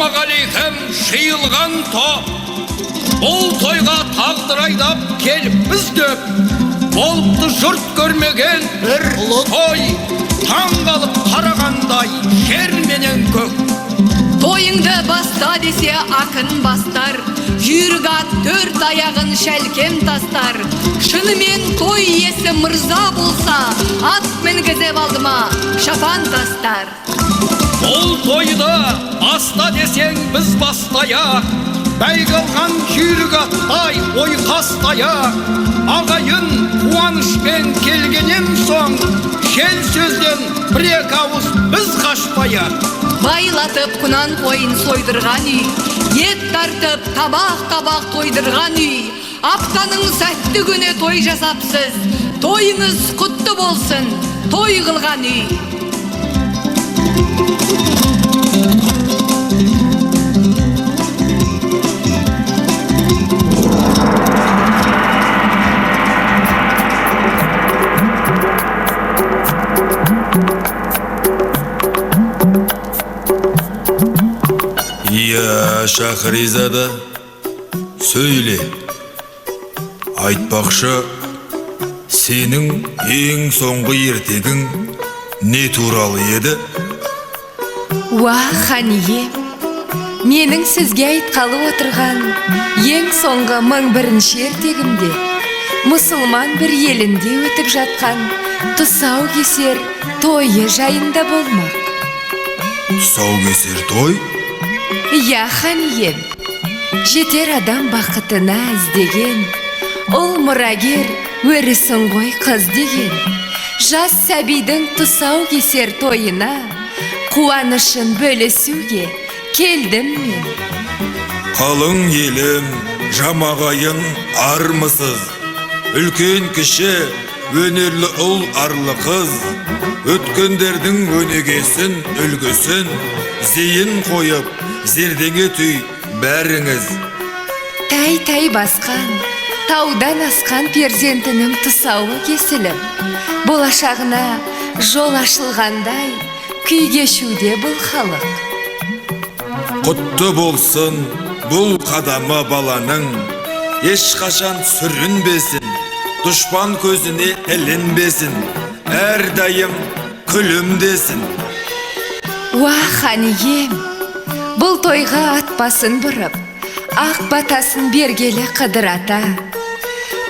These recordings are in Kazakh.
ассалаумағалейкум жиылған топ. Бұл тойға тағдыр айдап келіппіз деп, болыпты жұрт көрмеген бір той. Таңғалып қарағандай жер менен көк. Тойыңды баста десе ақын бастар, жүйрік ат төрт аяғын шәлкем тастар. Шынымен той иесі мырза болса, ат мінгізіп алдыма шапан тастар. Бұл тойды баста десең біз бастаяқ, бәйгі алған жүйрік аттай ойқастаяқ. Ағайын қуанышпен келгенем соң, жел сөзден бір-ек ауыз біз қашпаяқ. Байлатып құнан қойын сойдырған үй, ет тартып табақ-табақ тойдырған үй. Аптаның сәтті күні той жасапсыз, тойыңыз құтты болсын, той қылған үй. Шахризада, сөйле. Айтпақшы, сенің ең соңғы ертегің не туралы еді? Уа, хан ием, менің сізге айтқалы отырған ең соңғы 1001 ертегімде мұсылман бір елінде өтіп жатқан тұсаукесер тойы жайында болмақ. Тұсаукесер той? Я, хан ием, жетер адам бақытына іздеген, ол мұрагер өрісін ғой қыз деген. Жас сәбидің тұсаукесер тойына қуанышын бөлісуге келдім мен. Қалың елім, жамағайын армысыз, үлкен кіші, өнерлі ұл арлы қыз, өткендердің өнегесін, үлгісін, зейін қойып, зердеңе түй бәріңіз. Тай-тай басқан, таудан асқан перзентінің тұсауы кесіліп, болашағына жол ашылғандай күй кешуде бұл халық. Құтты болсын бұл қадамы баланың, ешқашан сүрінбесін, дұшпан көзіне ілінбесін, әрдайым күлімдесін. Уа, хан ием, бұл тойға ат басын бұрып, ақ батасын бергелі қыдырата.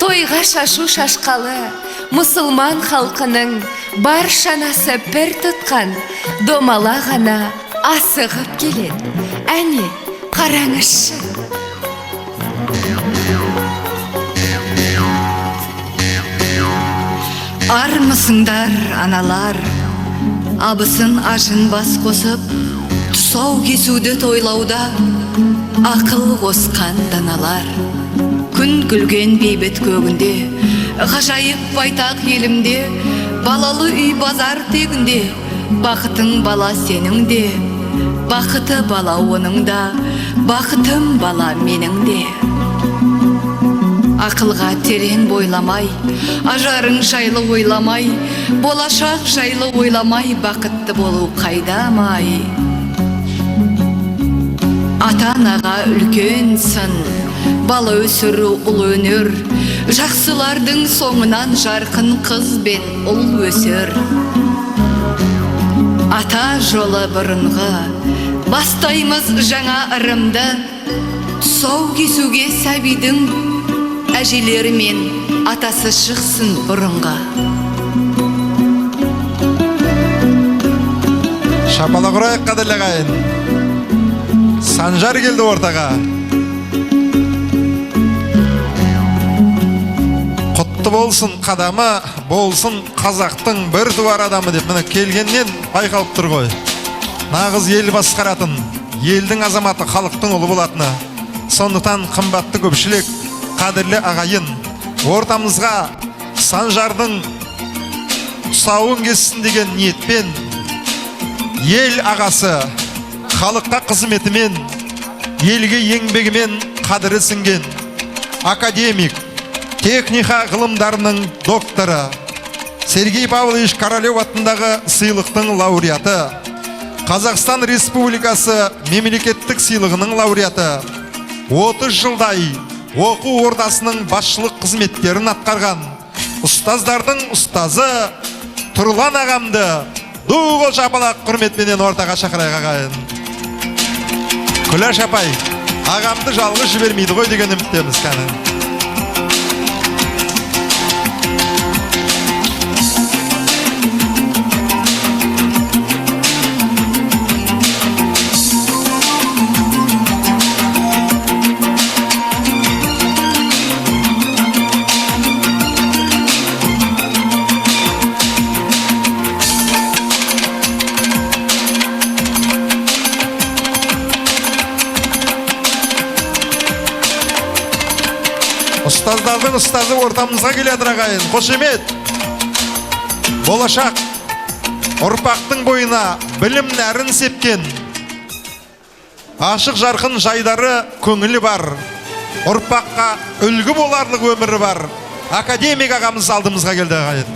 Тойға шашу шашқалы мұсылман халқының бар шанасы бір тұтқан домала ғана асығып келеді. Әне, қараңызшы. Армысыңдар, аналар, абысын ажын бас қосып, тұсау кесуді тойлауда ақыл қосқан даналар. Күн күлген бейбіт көгінде, ғажайып байтақ елімде, балалы үй базар тегінде, бақытың бала сенің де, бақыты бала оның да, бақытым бала менің де. Ақылға терең бойламай, ажарың жайлы ойламай, болашақ жайлы ойламай, бақытты болу қайдамай. Ата-анаға үлкен сын, бала өсіру ұл өнер, жақсылардың соңынан жарқын қыз бен ұл өсер. Ата жолы бұрынғы, бастаймыз жаңа ырымды, тұсау кесуге сәбидің әжелері мен атасы шықсын бұрынға. Шапалақ ұрайық, қадірлі ағайын. Санжар келді ортаға. Құтты болсын қадамы, болсын қазақтың бір туар адамы деп міне келгеннен байқалып тұр ғой. Нағыз ел басқаратын, елдің азаматы халықтың ұлы болатыны. Сондықтан қымбатты көпшілік, қадірлі ағайын, ортамызға Санжардың тұсауын кессін деген ниетпен ел ағасы халыққа қызметімен, елге еңбегімен қадірі сіңген академик, техника ғылымдарының докторы, Сергей Павлович Королев атындағы сыйлықтың лауреаты, Қазақстан Республикасы мемлекеттік сыйлығының лауреаты 30 жылдай оқу ордасының басшылық қызметтерін атқарған ұстаздардың ұстазы Тұрлан ағамды ду шапалақ құрметпенен ортаға шақырайық ағайын. Күләш апай, ағамды жалғыз жібермейді ғой деген үміттеміз кәні. Ұстаздардың ұстазы ортамызға келеді ағайын. Қошемет. Болашақ ұрпақтың бойына білім нәрін сепкен, ашық жарқын жайдары көңілі бар, ұрпаққа үлгі боларлық өмірі бар академик ағамыз алдымызға келді ағайын.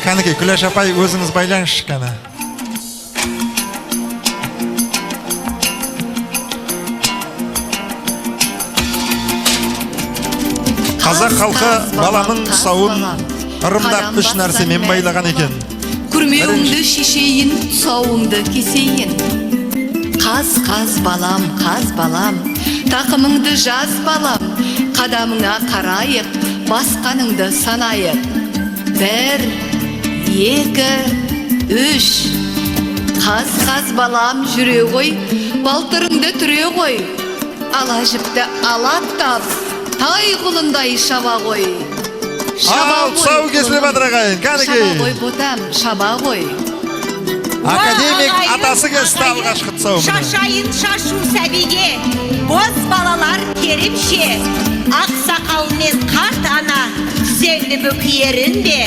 Кәнекей, Күләш апай, өзіңіз байлаңызшы кәні. Қазақ халқы баланың тұсауын ырымдап үш нәрсемен байлаған екен. Күрмеуіңді шешейін, тұсауыңды кесейін. Қаз балам, тақымыңды жаз балам, қадамыңа қарайық, басқаныңды санайық. 1, 2, 3. Қаз балам жүре ғой, балтырыңды түре ғой. Ала жіпті алаттап, тай құлындай шаба ғой. Ал, тұсау кесілі бәдір ағайын, кәнекей. Шаба ғой бұтам, шаба ғой. Академик атасы кесті алғашқы тұсау. Шашайын шашу сәбиге, боз балалар керімше, ақсақал мен қарт ана түзелді бүкиерін бе.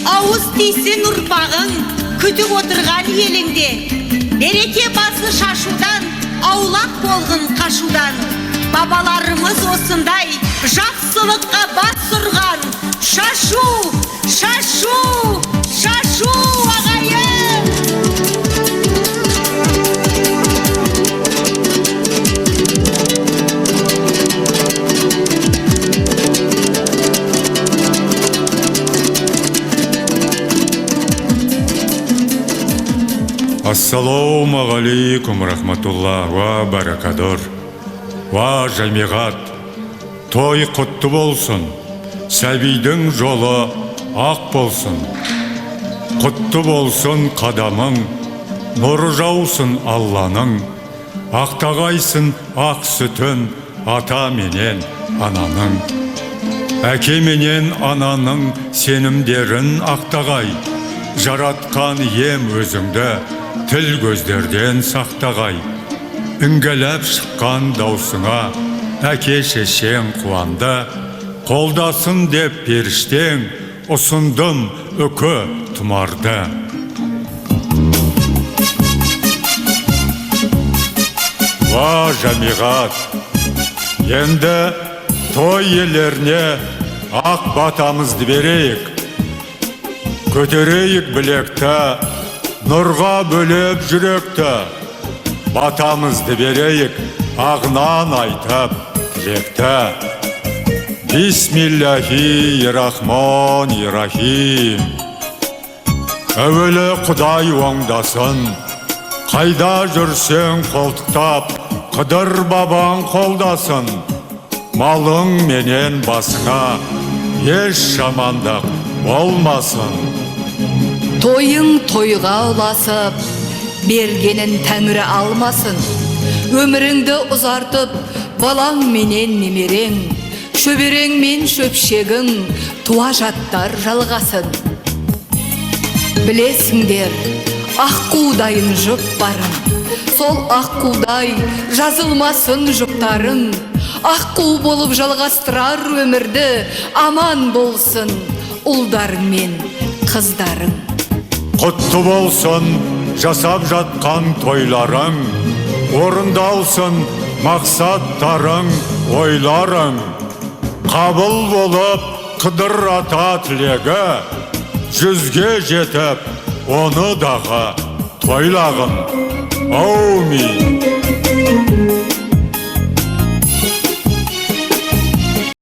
Ауыз тисін ұрпағың, күтіп отырған еліңде. Береке басы шашудан, аулақ болғын қашудан. Бабаларымыз осындай жақсылыққа бас ұрған. Шашу, шашу, шашу ағайын! Ассалаумағалейкум рахматуллах ва баракадор. Ва жамиғат, той құтты болсын, сәбидің жолы ақ болсын. Құтты болсын қадамың, нұры жаусын Алланың. Ақтағайсын ақ сүтін ата менен ананың. Әке менен ананың сенімдерін ақтағай. Жаратқан ем өзіңді тіл көздерден сақтағай. Үңгелеп шыққан даусыңа әке шешең қуанды. Қолдасын деп періштең ұсындым үкі тұмарды. Ва жамиғат, енді той елеріне ақ батамызды берейік. Көтерейік білекті, нұрға бөлеп жүректі. Батамызды берейік, ағынан айтып тілекті. Бисмиллахи-рахмани-рахим. Әуелі Құдай оңдасын, қайда жүрсең қолтықтап, Қыдыр бабаң қолдасын. Малың менен басыңа еш жамандық болмасын. Тойың тойға ұласып, бергенін тәңірі алмасын. Өміріңді ұзартып, балаң менен немерең, шөберең мен шөпшегің, туа жаттар жалғасын. Білесіңдер, аққудайын жұп барын, сол аққудай жазылмасын жұптарын. Аққу болып жалғастырар өмірді, аман болсын ұлдарың мен қыздарың. Құтты болсын жасап жатқан тойларың, орындалсын мақсаттарың, ойларың. Қабыл болып Қыдыр ата тілегі, 100-ге жетіп, оны дағы тойлағын. Аумин.